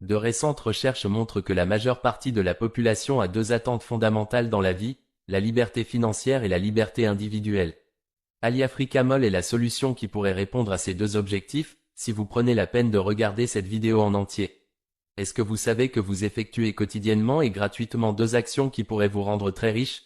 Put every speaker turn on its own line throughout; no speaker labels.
De récentes recherches montrent que la majeure partie de la population a deux attentes fondamentales dans la vie, la liberté financière et la liberté individuelle. AliAfricaMoll est la solution qui pourrait répondre à ces deux objectifs, si vous prenez la peine de regarder cette vidéo en entier. Est-ce que vous savez que vous effectuez quotidiennement et gratuitement deux actions qui pourraient vous rendre très riche?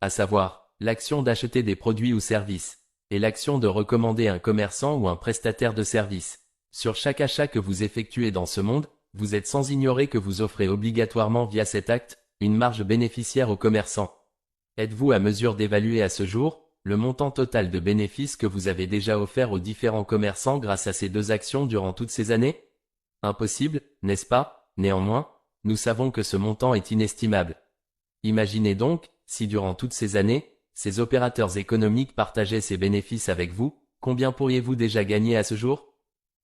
À savoir, l'action d'acheter des produits ou services, et l'action de recommander un commerçant ou un prestataire de services. Sur chaque achat que vous effectuez dans ce monde, vous êtes sans ignorer que vous offrez obligatoirement via cet acte, une marge bénéficiaire aux commerçants. Êtes-vous à mesure d'évaluer à ce jour, le montant total de bénéfices que vous avez déjà offert aux différents commerçants grâce à ces deux actions durant toutes ces années? Impossible, n'est-ce pas? Néanmoins, nous savons que ce montant est inestimable. Imaginez donc, si durant toutes ces années, ces opérateurs économiques partageaient ces bénéfices avec vous, combien pourriez-vous déjà gagner à ce jour?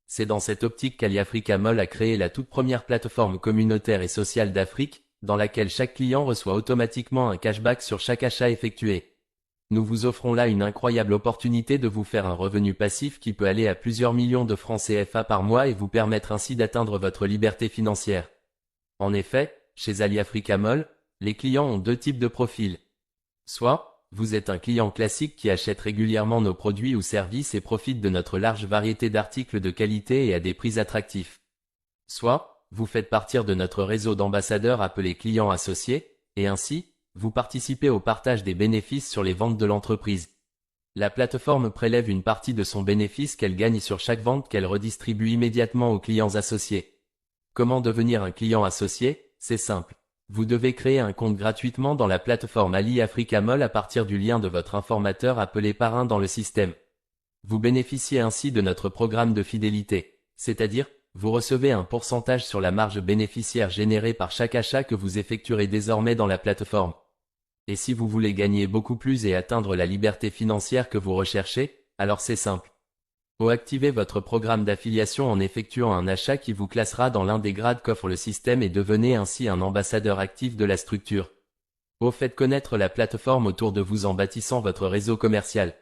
C'est dans cette optique qu'AliAfricaMoll a créé la toute première plateforme communautaire et sociale d'Afrique, dans laquelle chaque client reçoit automatiquement un cashback sur chaque achat effectué. Nous vous offrons là une incroyable opportunité de vous faire un revenu passif qui peut aller à plusieurs millions de francs CFA par mois et vous permettre ainsi d'atteindre votre liberté financière. En effet, chez AliAfricaMoll, les clients ont deux types de profils. Soit, vous êtes un client classique qui achète régulièrement nos produits ou services et profite de notre large variété d'articles de qualité et à des prix attractifs. Soit, vous faites partir de notre réseau d'ambassadeurs appelé clients associés, et ainsi, vous participez au partage des bénéfices sur les ventes de l'entreprise. La plateforme prélève une partie de son bénéfice qu'elle gagne sur chaque vente qu'elle redistribue immédiatement aux clients associés. Comment devenir un client associé? C'est simple. Vous devez créer un compte gratuitement dans la plateforme AliAfricaMoll à partir du lien de votre informateur appelé parrain dans le système. Vous bénéficiez ainsi de notre programme de fidélité, c'est-à-dire, vous recevez un pourcentage sur la marge bénéficiaire générée par chaque achat que vous effectuerez désormais dans la plateforme. Et si vous voulez gagner beaucoup plus et atteindre la liberté financière que vous recherchez, alors c'est simple. Activez votre programme d'affiliation en effectuant un achat qui vous classera dans l'un des grades qu'offre le système et devenez ainsi un ambassadeur actif de la structure. Faites connaître la plateforme autour de vous en bâtissant votre réseau commercial.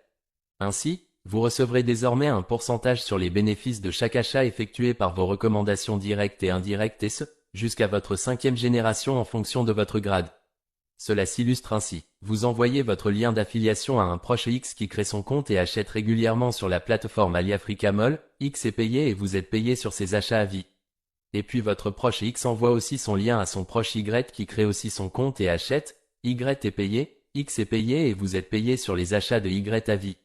Ainsi, vous recevrez désormais un pourcentage sur les bénéfices de chaque achat effectué par vos recommandations directes et indirectes et ce, jusqu'à votre 5e génération en fonction de votre grade. Cela s'illustre ainsi. Vous envoyez votre lien d'affiliation à un proche X qui crée son compte et achète régulièrement sur la plateforme AliAfricaMoll, X est payé et vous êtes payé sur ses achats à vie. Et puis votre proche X envoie aussi son lien à son proche Y qui crée aussi son compte et achète, Y est payé, X est payé et vous êtes payé sur les achats de Y à vie.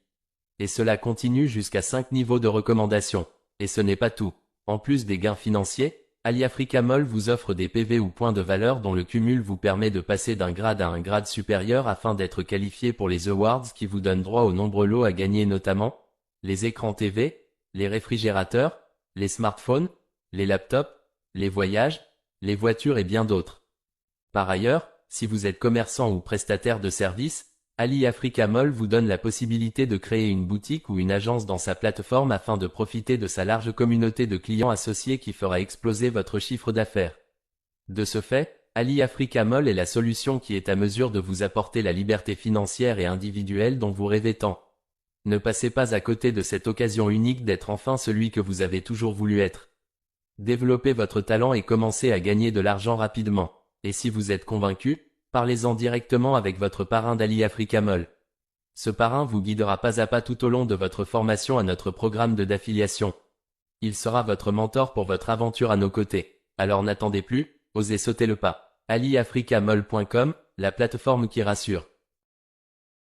Et cela continue jusqu'à 5 niveaux de recommandation. Et ce n'est pas tout. En plus des gains financiers, AliAfricaMoll vous offre des PV ou points de valeur dont le cumul vous permet de passer d'un grade à un grade supérieur afin d'être qualifié pour les awards qui vous donnent droit aux nombreux lots à gagner notamment les écrans TV, les réfrigérateurs, les smartphones, les laptops, les voyages, les voitures et bien d'autres. Par ailleurs, si vous êtes commerçant ou prestataire de services, AliAfricaMoll vous donne la possibilité de créer une boutique ou une agence dans sa plateforme afin de profiter de sa large communauté de clients associés qui fera exploser votre chiffre d'affaires. De ce fait, AliAfricaMoll est la solution qui est à mesure de vous apporter la liberté financière et individuelle dont vous rêvez tant. Ne passez pas à côté de cette occasion unique d'être enfin celui que vous avez toujours voulu être. Développez votre talent et commencez à gagner de l'argent rapidement. Et si vous êtes convaincu, parlez-en directement avec votre parrain d'AliAfricaMoll. Ce parrain vous guidera pas à pas tout au long de votre formation à notre programme d'affiliation. Il sera votre mentor pour votre aventure à nos côtés. Alors n'attendez plus, osez sauter le pas. AliAfricaMoll.com, la plateforme qui rassure.